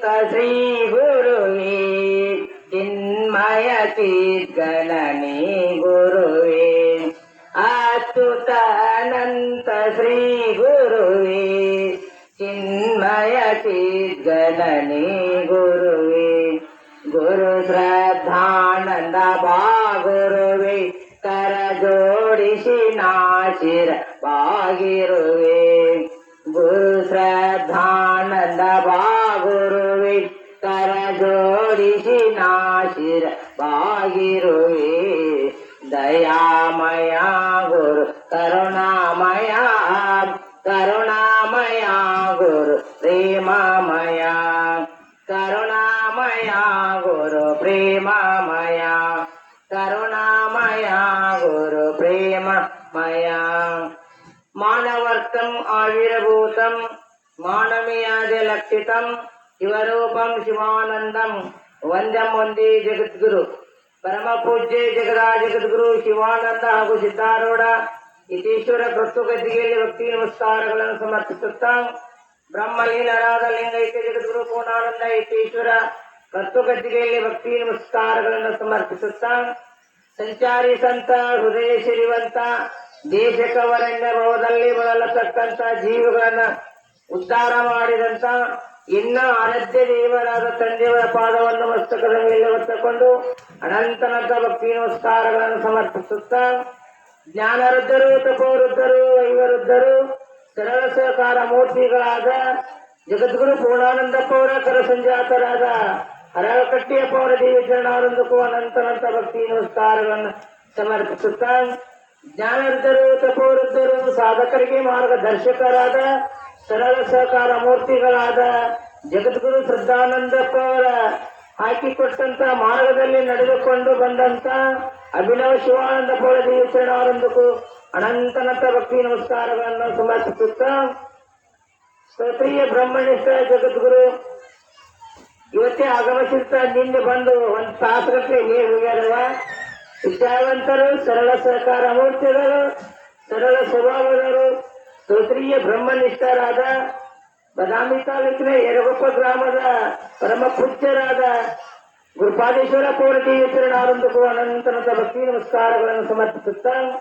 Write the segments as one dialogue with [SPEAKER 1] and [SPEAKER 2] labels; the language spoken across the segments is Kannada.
[SPEAKER 1] ಶ್ರೀ ಗುರುವೇ ಚಿನ್ಮಯ ಚಿದ್ಗಣನೆ ಗುರುವೇ ಅಚ್ಯುತಾನಂತ ಶ್ರೀ ಗುರುವೇ ಚಿನ್ಮಯ ಚಿದ್ಗಣನೆ ಗುರುವೇ ಗುರು ಶ್ರದ್ಧಾನಂದ ಬಾ ಗುರುವೇ ಕರ ಜೋಡಿಸಿ ನಾಶಿರ ಬಾಗಿರುವೆ ಗುರು ಶ್ರದ್ಧಾನಂದ ಬಾ ಗುರುವೇ ಕರ ಜೋಡಿಸಿ ನಾಶಿರ ಬಾಗಿರುವೆ ದಯಾಮಯ ಗುರು ಕರುಣಾಮಯ ಕರುಣಾಮಯ ಗುರು ಪ್ರೇಮಮಯ ಕರುಣಾಮಯ ಗುರು ಪ್ರೇಮಮಯ ಕರುಣಾಮಯ ಗುರು ಪ್ರೇಮಮಯ ಮಾನವರ್ಥಂ ಆವಿರ್ಭೂತಂ ಮಾನವೀಯಾದ ಲಕ್ಷಿತಂ ಶಿವರೂಪಂ ಶಿವಾನಂದಂ ವಂದ್ಯಂ ವಂದೇ ಜಗದ್ಗುರು ಪರಮ ಪೂಜ್ಯ ಜಗದಾ ಜಗದ್ಗುರು ಶಿವಾನಂದ ಹಾಗೂ ಸಿದ್ಧಾರೂಢ ಇತೀಶ್ವರ ಪ್ರಸ್ತುಗದ್ದಿಗೆಯಲ್ಲಿ ಭಕ್ತಿ ನಮಸ್ಕಾರಗಳನ್ನು ಸಮರ್ಪಿಸುತ್ತಾ ಬ್ರಹ್ಮಲೀನರಾದ ಲಿಂಗೈಕ್ಯ ಜಗದ್ಗುರು ಪೂರ್ಣಾನಂದ ಇತೀಶ್ವರ ಪ್ರಸ್ತುಗದ್ದಿಗೆಯಲ್ಲಿ ಭಕ್ತಿ ನಮಸ್ಕಾರಗಳನ್ನು ಸಮರ್ಪಿಸುತ್ತಾ ಸಂಚಾರಿ ಸಂತ ಹೃದಯ ಸಿರಿವಂತ ದೇಶ ಕವರಣ್ಯ ಭವದಲ್ಲಿ ಬಳಲತಕ್ಕಂತ ಜೀವಗಳನ್ನ ಉದ್ಧಾರ ಮಾಡಿದಂತ ಇನ್ನ ಆರಾಧ್ಯ ದೇವರಾದ ತಂದೆಯವರ ಪಾದವನ್ನು ಮಸ್ತಕದ ಮೇಲೆ ಹೊತ್ತುಕೊಂಡು ಅನಂತನಂತ ಭಕ್ತಿ ನಮಸ್ಕಾರಗಳನ್ನು ಸಮರ್ಪಿಸುತ್ತಾ ಜ್ಞಾನವೃದ್ಧರು ತಪೋವೃದ್ಧರು ವೈವವೃದ್ಧರು ಸರಳ ಸಹಕಾರ ಮೂರ್ತಿಗಳಾದ ಜಗದ್ಗುರು ಪೂರ್ಣಾನಂದಪ್ಪ ಅವರ ಕರಸಂಜಾತರಾದ ಹರಳಕಟ್ಟಿಯಪ್ಪ ಅವರ ದೇವಿ ಚರಣಾನಂದಕ್ಕೂ ಅನಂತನಂತ ಭಕ್ತಿ ನಮಸ್ಕಾರಗಳನ್ನು ಸಮರ್ಪಿಸುತ್ತಾ ಜ್ಞಾನವೃದ್ಧರು ತಪೋವೃದ್ಧರು ಸಾಧಕರಿಗೆ ಮಾರ್ಗದರ್ಶಕರಾದ ಸರಳ ಸಹಕಾರ ಮೂರ್ತಿಗಳಾದ ಜಗದ್ಗುರು ಶ್ರದ್ಧಾನಂದಪ್ಪ ಅವರ ಹಾಕಿಕೊಟ್ಟಂತ ಮಾರ್ಗದಲ್ಲಿ ನಡೆದುಕೊಂಡು ಬಂದಂತ ಅಭಿನವ ಶಿವಾನಂದಪ್ಪ ಅವರ ದೇವಿ ಚರಣಾನಂದಕ್ಕೂ ಅನಂತನಂತ ಭಕ್ತಿ ನಮಸ್ಕಾರಗಳನ್ನು ಸಮರ್ಪಿಸುತ್ತಾ ಸ್ತೋತ್ರೀಯ ಬ್ರಹ್ಮನಿಷ್ಠ ಜಗದ್ಗುರು ಇವತ್ತೇ ಆಗಮಿಸುತ್ತಾ ನಿನ್ನೆ ಬಂದು ಒಂದು ತಾಸಗಟ್ಟಲೆ ಹೇಗೆ ಹೋಗ್ಯಾರವ ವಿದ್ಯಾವಂತರು ಸರಳ ಸಹಕಾರ ಮೂರ್ತಿಗಳು ಸರಳ ಸ್ವಭಾವದವರು ಸ್ತೋತ್ರೀಯ ಬ್ರಹ್ಮನಿಷ್ಠರಾದ ಬದಾಮಿ ತಾಲೂಕಿನ ಯರಗೊಪ್ಪ ಗ್ರಾಮದ ಪರಮ ಪೂಜ್ಯರಾದ ಗುರುಪಾದೇಶ್ವರ ಪೌರದೇವಿ ಚರಣಾನಂದಕ್ಕೂ ಅನಂತನಂತ ಭಕ್ತಿ ನಮಸ್ಕಾರಗಳನ್ನು ಸಮರ್ಪಿಸುತ್ತಾ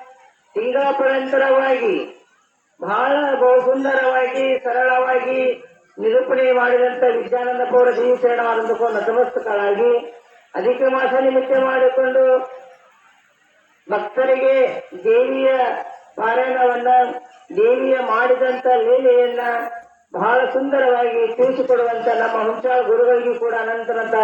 [SPEAKER 1] ತಿಂಗಳ ಪರಂತರವಾಗಿ ಬಹಳ ಬಹುಸುಂದರವಾಗಿ ಸರಳವಾಗಿ ನಿರೂಪಣೆ ಮಾಡಿದಂತ ವಿದ್ಯಾನಂದ ಪೌರ ದೇವಿ ಚರಣಾನಂದಕ್ಕೂ ನತಮಸ್ತಕಳಾಗಿ ಅಧಿಕ ಮಾಸ ನಿಮಿತ್ತ ಮಾಡಿಕೊಂಡು ಭಕ್ತರಿಗೆ ದೇವಿಯ ಪಾರಾಯಣವನ್ನ ದೇವಿಯ ಮಾಡಿದಂತ ಲೀಲೆಯನ್ನ ಬಹಳ ಸುಂದರವಾಗಿ ತಿಳಿಸಿಕೊಡುವಂತ ನಮ್ಮ ಹುಂಚಾಳ ಗುರುಗಳಿಗೂ ಕೂಡ ಅನಂತನಂತ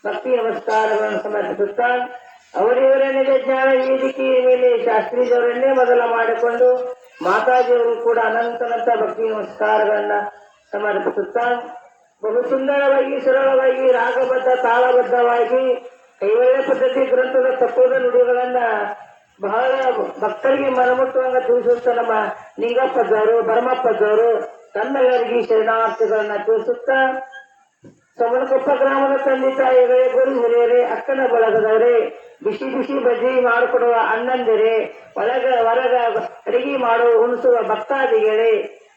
[SPEAKER 1] ಭಕ್ತಿ ನಮಸ್ಕಾರಗಳನ್ನು ಸಮರ್ಪಿಸುತ್ತಾ ಅವರಿವರ ನಿಜ ಜ್ಞಾನ ವೇದಿಕೆಯ ಮೇಲೆ ಶಾಸ್ತ್ರೀಯವರನ್ನೇ ಮೊದಲ ಮಾಡಿಕೊಂಡು ಮಾತಾಜಿಯವರು ಕೂಡ ಅನಂತನಂತ ಭಕ್ತಿ ನಮಸ್ಕಾರಗಳನ್ನ ಸಮರ್ಪಿಸುತ್ತಾ ಬಹು ಸುಂದರವಾಗಿ ಸರಳವಾಗಿ ರಾಗಬದ್ಧ ತಾಳಬದ್ಧವಾಗಿ ಕೈವಲ್ಯ ಪದ್ಧತಿ ಗ್ರಂಥದ ತತ್ವದ ನುಡಿಗಳನ್ನ ಬಹಳ ಭಕ್ತರಿಗೆ ಮನಮುಟ್ಟುವಂಗ ತಿಳಿಸುತ್ತಾ ನಮ್ಮ ನಿಂಗಪ್ಪದವರು ಭರಮಪ್ಪದವರು ತಮ್ಮೆಲ್ಲರಿಗೆ ಶರಣಾರ್ಥಿಗಳನ್ನ ತಿಳಿಸುತ್ತಾ ಸವಣಕೊಪ್ಪ ಗ್ರಾಮದ ತಂದೆ ತಾಯಿಗಳೇ ಗುರು ಹಿರಿಯರೇ ಅಕ್ಕನ ಬಳಗದವರೇ ಬಿಸಿ ಬಿಸಿ ಬಜ್ಜಿ ಮಾಡಿಕೊಡುವ ಅಣ್ಣಂದಿರೇ ಹೊರಗ ಅಡಿಗೆ ಮಾಡುವ ಉಣಿಸುವ ಭಕ್ತಾದಿಗಳೇ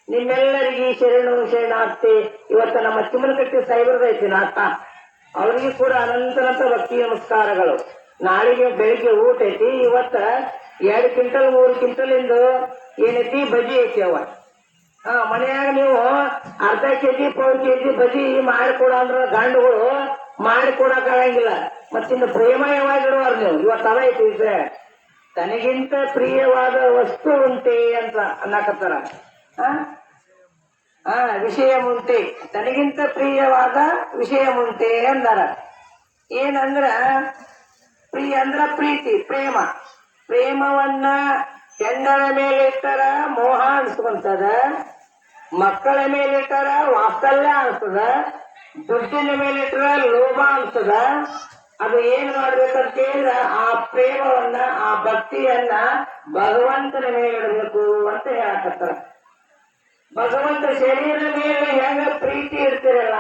[SPEAKER 1] ನಿಮ್ಮೆಲ್ಲರಿಗೆ ಶರಣಾರ್ಥಿ ಇವತ್ತ ನಮ್ಮ ಚಿಮ್ಮನಕಟ್ಟಿ ಸಾಯಿಬರದ ಐತಿ ನಾಟ ಅವರಿಗೆ ಕೂಡ ಅನಂತನಂತ ಭಕ್ತಿ ನಮಸ್ಕಾರಗಳು ನಾಳೆಗೆ ಬೆಳಿಗ್ಗೆ ಊಟ ಐತಿ ಇವತ್ತ 2 ಕ್ವಿಂಟಲ್ 3 ಕ್ವಿಂಟಲ್ ಏನೈತಿ ಬಜ್ಜಿ ಐತಿ ಅವ ಮನೆಯಾಗ ನೀವು ಅರ್ಧ ಕೆಜಿ 1 ಕೆಜಿ ಬಜ್ಜಿ ಮಾಡಿಕೊಡ ಅಂದ್ರ ಗಂಡುಗಳು ಮಾಡಿಕೊಡಕ್ ಆಗಂಗಿಲ್ಲ ಮತ್ತಿನ್ನು ಪ್ರೇಮಯವಾಗಿಡುವಾರ ನೀವು ಇವತ್ತು ಅವ ಐತಿ ತನಗಿಂತ ಪ್ರಿಯವಾದ ವಸ್ತು ಉಂಟೆ ಅಂತ ಅನ್ನಕತ್ತಾರ ವಿಷಯ ಮುಂಟೆ ತನಗಿಂತ ಪ್ರಿಯವಾದ ವಿಷಯ ಮುಂಟೆ ಅಂದಾರ ಏನಂದ್ರ ಪ್ರಿಯ ಅಂದ್ರ ಪ್ರೀತಿ ಪ್ರೇಮ ಪ್ರೇಮವನ್ನ ಹೆಣ್ಣರ ಮೇಲಿಟ್ಟರ ಮೋಹ ಅನ್ಸ್ಕೊಂತದ ಮಕ್ಕಳ ಮೇಲಿಟ್ಟರ ವಾತ್ಸಲ್ಯ ಅನ್ಸ್ತದ ದುಡ್ಡಿನ ಮೇಲಿಟ್ಟರ ಲೋಭ ಅನ್ಸ್ತದ ಅದು ಏನ್ ಮಾಡ್ಬೇಕಂತ ಹೇಳಿದ್ರ ಆ ಪ್ರೇಮವನ್ನ ಆ ಭಕ್ತಿಯನ್ನ ಭಗವಂತನ ಮೇಲೆ ಇಡಬೇಕು ಅಂತ ಹೇಳಕತ್ತಾರ ಭಗವಂತ ಶರೀರ ಮೇಲೆ ಹೆಂಗ ಪ್ರೀತಿ ಇರ್ತಿರಲ್ಲ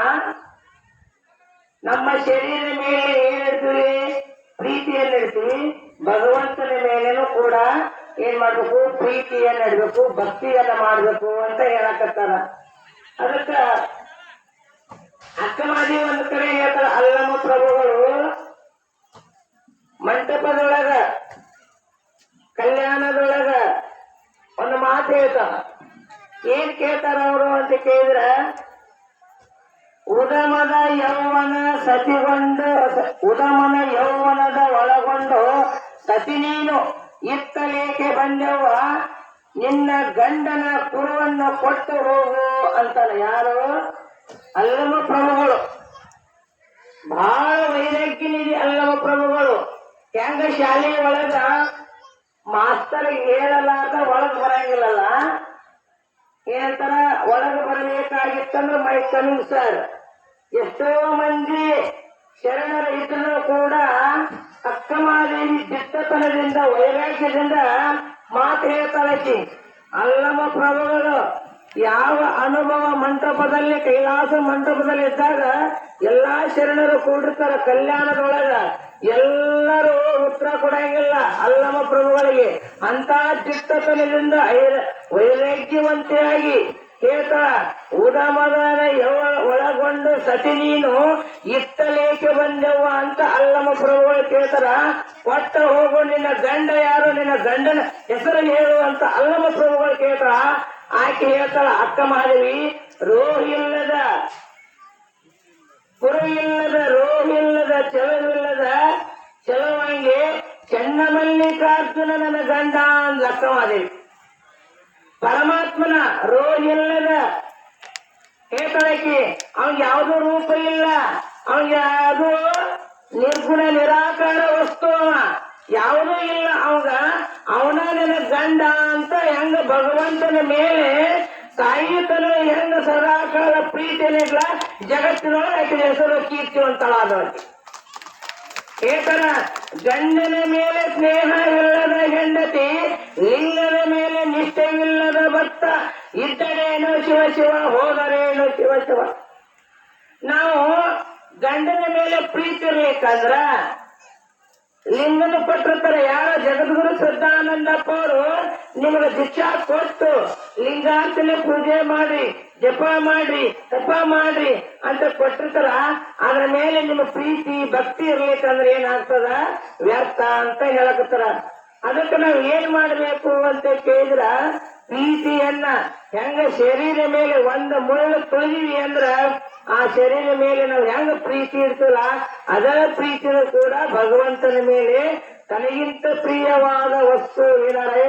[SPEAKER 1] ನಮ್ಮ ಶರೀರ ಮೇಲೆ ಏನಿಡ್ತೀವಿ ಪ್ರೀತಿಯನ್ನು ಇಡ್ತೀವಿ ಭಗವಂತನ ಮೇಲೇನು ಕೂಡ ಏನ್ ಮಾಡ್ಬೇಕು ಪ್ರೀತಿಯನ್ನ ಇಡ್ಬೇಕು ಭಕ್ತಿಯನ್ನ ಮಾಡ್ಬೇಕು ಅಂತ ಹೇಳಕತ್ತಾರ ಅದಕ್ಕ ಅಕ್ಕಮಾದಿ ಒಂದ್ ಕಡೆ ಹೇಳ್ತಾರ, ಅಲ್ಲಮ ಪ್ರಭುಗಳು ಮಂಟಪದೊಳಗ ಕಲ್ಯಾಣದೊಳಗ ಒಂದು ಮಾತು ಹೇಳ್ತಾರ. ಏನ್ ಕೇಳ್ತಾರ ಅವರು ಅಂತ ಕೇಳಿದ್ರ, ಉದಮದ ಯೌವನ ಸತಿಗೊಂಡು ಉದಮನ ಯೌವನದ ಒಳಗೊಂಡು ಸತಿ ನೀನು ಇತ್ತಲೇಕೆ ಬಂದೆವ್ವ, ನಿನ್ನ ಗಂಡನ ಕುರುವನ್ನು ಕೊಟ್ಟು ಹೋಗು ಅಂತಾರ. ಯಾರು? ಅಲ್ಲಮ ಪ್ರಭುಗಳು. ಬಹಳ ವೈರಾಗ್ಯನಿದೆ ಅಲ್ಲಮ ಪ್ರಭುಗಳು. ಹೆಂಗ ಶಾಲೆ ಒಳಗ ಮಾಸ್ತರ್ ಹೇಳಲಾರ್ದ ಒಳಗ್ ಬರಂಗಿಲ್ಲಲ್ಲ, ಏನಂತಾರ, ಒಳಗೆ ಬರಬೇಕಾಗಿತ್ತಂದ್ರೆ ಮೈ ಕಮಿಂಗ್ ಸರ್. ಎಷ್ಟೋ ಮಂದಿ ಶರಣರ ಇದ್ರೂ ಕೂಡ ಅಕ್ಕಮಾದೇವಿ ದಿಟ್ಟತನದಿಂದ ವೈರಾಗ್ಯದಿಂದ ಮಾತು ಹೇಳ್ತಾಳಕಿ. ಅಲ್ಲಮ ಪ್ರಭುಗಳು ಯಾವ ಅನುಭವ ಮಂಟಪದಲ್ಲಿ, ಕೈಲಾಸ ಮಂಟಪದಲ್ಲಿ ಇದ್ದಾಗ ಎಲ್ಲಾ ಶರಣರು ಕೂಡಿರ್ತಾರ ಕಲ್ಯಾಣದೊಳಗ. ಎಲ್ಲರೂ ಉತ್ತರ ಕೊಡಂಗಿಲ್ಲ ಅಲ್ಲಮ ಪ್ರಭುಗಳಿಗೆ. ಅಂತ ದಿಟ್ಟತನದಿಂದ ವೈರಾಗ್ಯವಂತೆಯಾಗಿ ಹೇಳ್ತಾಳ, ಉದಮದನ ಒಳಗೊಂಡು ಸತಿ ನೀನು ಇತ್ತಲೇಕೆ ಬಂದೆವ್ವ ಅಂತ ಅಲ್ಲಮ ಪ್ರಭುಗಳು ಕೇಳ್ತಾರ. ಕೊಟ್ಟ ಹೋಗು, ನಿನ್ನ ಗಂಡ ಯಾರು, ನಿನ್ನ ಗಂಡನ ಹೆಸರು ಹೇಳು ಅಂತ ಅಲ್ಲಮ ಪ್ರಭುಗಳು ಕೇಳ್ತಾಳ. ಆಕೆ ಹೇಳ್ತಾಳ, ಅಕ್ಕ ಮಹಾದೇವಿ, ರೋಹಿಲ್ಲದ ಕುರುವಿಲ್ಲದ ರೋಹಿಲ್ಲದ ಚೆಲವಿಲ್ಲದ ಚೆಲುವಂಗೆ ಚೆನ್ನಮಲ್ಲಿಕಾರ್ಜುನ ನನ್ನ ಗಂಡ ಅಂದ ಅಕ್ಕ ಮಹಾದೇವಿ. ಪರಮಾತ್ಮನ ರೋಹಿಲ್ಲದ ಹೇಳ್ತಾಳಕಿ, ಅವನ್ ಯಾವುದೂ ರೂಪ ಇಲ್ಲ, ಅವನ್ಗೆ ಅದು ನಿರ್ಗುಣ ನಿರಾಕಾರ ವಸ್ತು, ಅವ ಯಾವುದೂ ಇಲ್ಲ ಅವಂಗ, ಅವನ ನನ್ನ ಗಂಡ ಅಂತ ಹೆಂಗ ಭಗವಂತನ ಮೇಲೆ ಸಾಯಿತನ ಹೆಂಗ ಸದಾಕಾಲ ಪ್ರೀತಿಯನ್ನಿಲ್ಲ ಜಗತ್ತಿನೊಳಗೆ ಆಕೆ ಹೆಸರು ಕೀರ್ತಿವಂತಳಾದವಳು. ಏತರ ಗಂಡನ ಮೇಲೆ ಸ್ನೇಹವಿಲ್ಲದ ಹೆಂಡತಿ, ಲಿಂಗದ ಮೇಲೆ ನಿಷ್ಠೆವಿಲ್ಲದ ಭಕ್ತ, ಇದ್ದರೇನು ಶಿವ ಶಿವ, ಹೋದರೇನು ಶಿವ ಶಿವ. ನಾವು ಗಂಡನ ಮೇಲೆ ಪ್ರೀತಿ ಇರ್ಬೇಕಂದ್ರ ಲಿಂಗನ ಕೊಟ್ಟಿರ್ತಾರೆ. ಯಾರ ಜಗದ್ಗುರು ಶ್ರದ್ಧಾನಂದಪ್ಪ ಅವರು ನಿಮಗೆ ದೀಕ್ಷಾ ಕೊಟ್ಟು ಲಿಂಗಾರ್ಚನೆ ಪೂಜೆ ಮಾಡ್ರಿ, ಜಪ ಮಾಡ್ರಿ, ತಪ ಮಾಡ್ರಿ ಅಂತ ಕೊಟ್ಟಿರ್ತಾರ. ಅದ್ರ ಮೇಲೆ ನಿಮ್ಮ ಪ್ರೀತಿ ಭಕ್ತಿ ಇರ್ಲಿಕ್ಕಂದ್ರೆ ಏನಾಗ್ತದ, ವ್ಯರ್ಥ ಅಂತ ಹೇಳಕತ್ತಾರ. ಅದಕ್ಕೆ ನಾವು ಏನ್ ಮಾಡ್ಬೇಕು ಅಂತ ಕೇಳಿದ್ರ, ಪ್ರೀತಿಯನ್ನ ಹೆಂಗ ಶರೀರ ಮೇಲೆ ಒಂದು ಮುಳ್ಳು ತುಳಿದಿವಿ ಅಂದ್ರ ಆ ಶರೀರ ಮೇಲೆ ನಾವು ಹೆಂಗ ಪ್ರೀತಿ ಇರ್ತಲ್ಲ, ಅದರ ಪ್ರೀತಿನೂ ಕೂಡ ಭಗವಂತನ ಮೇಲೆ ತನಗಿಂತ ಪ್ರಿಯವಾದ ವಸ್ತು ಏನಾರೆ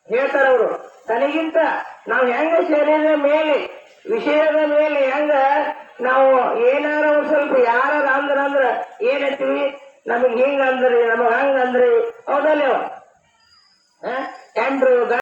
[SPEAKER 1] ಹೇಳ್ತಾರ ಅವರು. ತನಗಿಂತ ನಾವು ಹೆಂಗ ಶರೀರದ ಮೇಲೆ ವಿಷಯದ ಮೇಲೆ ಹೆಂಗ ನಾವು ಏನಾರ ಒಂದ್ ಸ್ವಲ್ಪ ಯಾರ ಅಂದ್ರ ಏನಂತೀವಿ, ನಮಗ್ ಹಿಂಗ ಅಂದ್ರಿ, ನಮಗ್ ಹಂಗ ಅಂದ್ರಿ, ಹೌದಲ್ಲ ಎಂಡ್ರು